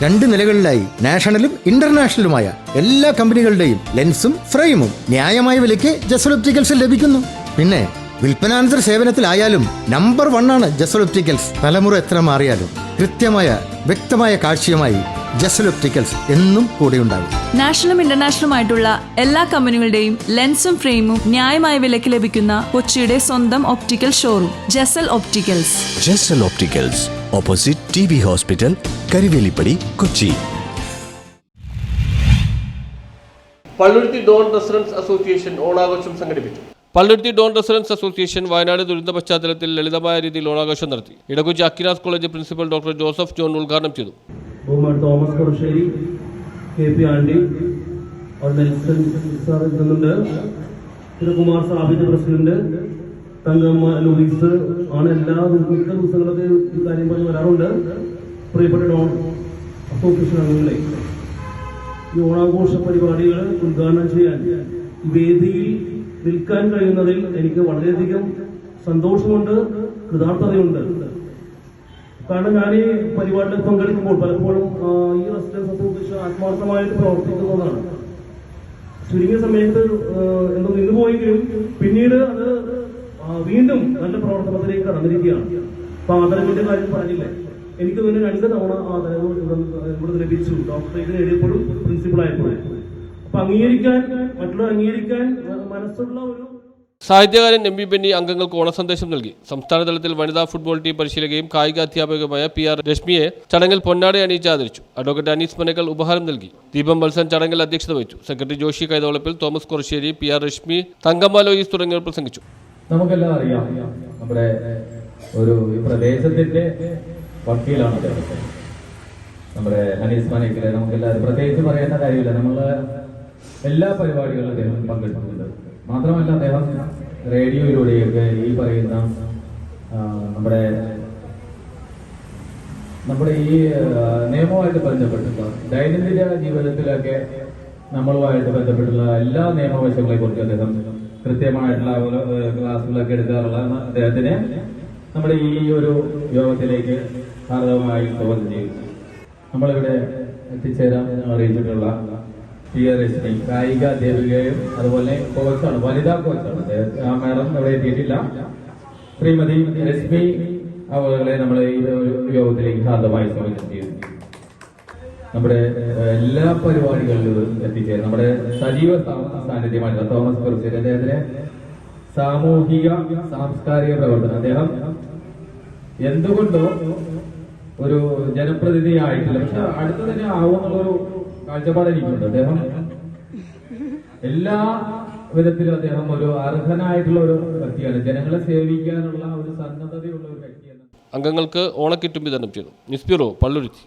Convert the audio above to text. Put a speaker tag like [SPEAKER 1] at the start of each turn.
[SPEAKER 1] 2 നിലകളിലായി നാഷണലും ഇന്റർനാഷണലുമായ എല്ലാ കമ്പനികളുടെയും ലെൻസും ഫ്രെയിമും ന്യായമായ വിലയ്ക്ക് ജസൽ ഒപ്റ്റിക്കൽസിൽ ലഭിക്കുന്നു. പിന്നെ വിൽപ്പനാനന്തര സേവനത്തിലായാലും നമ്പർ 1 ആണ് ജസൽ ഒപ്റ്റിക്കൽസ്. തലമുറ എത്ര മാറിയാലും കൃത്യമായ വ്യക്തമായ കാഴ്ചയുമായി ജസൽ ഒപ്റ്റിക്കൽസ് എന്നും കൂടെയുണ്ടാകും.
[SPEAKER 2] നാഷണലും ഇന്റർനാഷണലുമായിട്ടുള്ള എല്ലാ കമ്പനികളുടെയും ലെൻസും ഫ്രെയിമും ന്യായമായ വിലയ്ക്ക് ലഭിക്കുന്ന കൊച്ചിയുടെ സ്വന്തം optical showroom Jasal opticals.
[SPEAKER 3] Jasal opticals, opposite TB hospital, Karivelippady, Kochi.
[SPEAKER 4] Palluruthy Don residence association ഓണാഘോഷം സംഘടിപ്പിച്ചു. Palluruthy Don residence association Wayanad ദുരന്ത പശ്ചാത്തലത്തിൽ ലളിതമായ രീതിയിൽ ഓണാഘോഷം നടത്തി. Edakochi Aquinas college principal doctor Joseph John ഉദ്ഘാടനം ചെയ്തു.
[SPEAKER 5] Thomas Kurassery, KP Andy, Nelson sir എത്തുന്നുണ്ട്, കുമാർ സാബിദ് പ്രസിഡന്റ്, തങ്കമ്മ ലൂയിസ് ആണ്. എല്ലാ ദിവസങ്ങളൊക്കെ ഈ കാര്യം പറഞ്ഞ് വരാറുണ്ട്. പ്രിയപ്പെട്ട ഡോൺ അസോസിയേഷൻ അംഗങ്ങളെ, ഈ ഓണാഘോഷ പരിപാടികൾ ഉദ്ഘാടനം ചെയ്യാൻ വേദിയിൽ നിൽക്കാൻ കഴിയുന്നതിൽ എനിക്ക് വളരെയധികം സന്തോഷമുണ്ട്, കൃതാർത്ഥതയുണ്ട്. കാരണം ഞാൻ ഈ പരിപാടിയിൽ പങ്കെടുക്കുമ്പോൾ പലപ്പോഴും ഈ റെസിഡൻസ് അസോസിയേഷൻ ആത്മാർത്ഥമായിട്ട് പ്രവർത്തിക്കുന്നതാണ്. ചുരുങ്ങിയ സമയത്ത് എന്തോ നിന്നുപോയെങ്കിലും പിന്നീട് അത് വീണ്ടും നല്ല പ്രവർത്തനത്തിലേക്ക് കടന്നിരിക്കുകയാണ്. അപ്പൊ ആദരവിന്റെ കാര്യം പറഞ്ഞില്ലേ, എനിക്ക് തന്നെ 2 തവണ ആദരവ് ഇവിടെ ലഭിച്ചു. ഡോക്ടറേറ്റ് നേടിയപ്പോഴും പ്രിൻസിപ്പളായപ്പോഴും. അപ്പൊ അംഗീകരിക്കാൻ, മറ്റുള്ളവർ അംഗീകരിക്കാൻ മനസ്സുള്ള ഒരു
[SPEAKER 4] സാഹിത്യകാരൻ MB ബെന്നി അംഗങ്ങൾക്ക് ഓണസന്ദേശം നൽകി. സംസ്ഥാന തലത്തിൽ വനിതാ ഫുട്ബോൾ ടീം പരിശീലകയും കായിക അധ്യാപകയുമായ PR രശ്മിയെ ചടങ്ങിൽ പൊന്നാട അണിയിച്ച് ആദരിച്ചു. അഡ്വക്കേറ്റ് അനീസ് മനക്കൽ ഉപഹാരം നൽകി. ദീപം വത്സൻ ചടങ്ങിൽ അധ്യക്ഷത വഹിച്ചു. Secretary Joshi Kaitholappil, Thomas Kurassery, PR Reshmi, Thankamma Lois തുടങ്ങിയവർ പ്രസംഗിച്ചു.
[SPEAKER 6] നമുക്കെല്ലാം അറിയാം, നമ്മുടെ ഒരു പ്രദേശത്തിന്റെ വക്കീലാണ് നമ്മുടെ അനീസ് മനക്കൽ. നമുക്കെല്ലാം പ്രത്യേകിച്ച് പറയേണ്ട കാര്യമില്ല. നമ്മള് എല്ലാ പരിപാടികളിലും അദ്ദേഹം പങ്കെടുക്കുന്നുണ്ട്. മാത്രമല്ല, അദ്ദേഹം റേഡിയോയിലൂടെയൊക്കെ ഈ പറയുന്ന നമ്മുടെ ഈ നിയമവുമായിട്ട് ബന്ധപ്പെട്ടുള്ള ദൈനംദിന ജീവിതത്തിലൊക്കെ നമ്മളുമായിട്ട് ബന്ധപ്പെട്ടുള്ള എല്ലാ നിയമവശങ്ങളെ കുറിച്ച് അദ്ദേഹം കൃത്യമായിട്ടുള്ള ക്ലാസ്സുകളൊക്കെ എടുക്കാറുള്ള അദ്ദേഹത്തിന് നമ്മുടെ ഈ ഒരു യോഗത്തിലേക്ക് ഹാർദവമായി സ്വാഗതം ചെയ്യുന്നു. നമ്മളിവിടെ എത്തിച്ചേരാൻ അറിയിച്ചിട്ടുള്ള PR രശ്മി കായിക അധ്യാപികയും അതുപോലെ കോച്ചാണ്, വനിതാ കോച്ചാണ്. ആ മാഡം ഇവിടെ എത്തിയിട്ടില്ല. ശ്രീമതി രശ്മി അവരെ നമ്മൾ ഈ യോഗത്തിലേക്ക് ഹാർദമായി സ്വാഗതം ചെയ്യുന്നു. നമ്മുടെ എല്ലാ പരിപാടികളിലും എത്തിച്ചേരും നമ്മുടെ സജീവ സാന്നിധ്യമായിട്ടുള്ള തോമസ് കുറശ്ശേരി, അദ്ദേഹത്തിന് സാമൂഹിക സാംസ്കാരിക പ്രവർത്തനം, അദ്ദേഹം എന്തുകൊണ്ടോ ഒരു ജനപ്രതിനിധി ആയിട്ടില്ല, പക്ഷെ അടുത്ത് തന്നെ ആവുമെന്നുള്ളൊരു കാഴ്ചപ്പാട് എനിക്കുണ്ട്. അദ്ദേഹം എല്ലാ വിധത്തിലും അദ്ദേഹം ഒരു അർഹനായിട്ടുള്ള ഒരു വ്യക്തിയാണ്. ജനങ്ങളെ സേവിക്കാനുള്ള ഒരു സന്നദ്ധതയുള്ള ഒരു വ്യക്തിയാണ്.
[SPEAKER 4] അംഗങ്ങൾക്ക് ഓണക്കിറ്റും വിതരണം ചെയ്തു. News bureau, Palluruthy.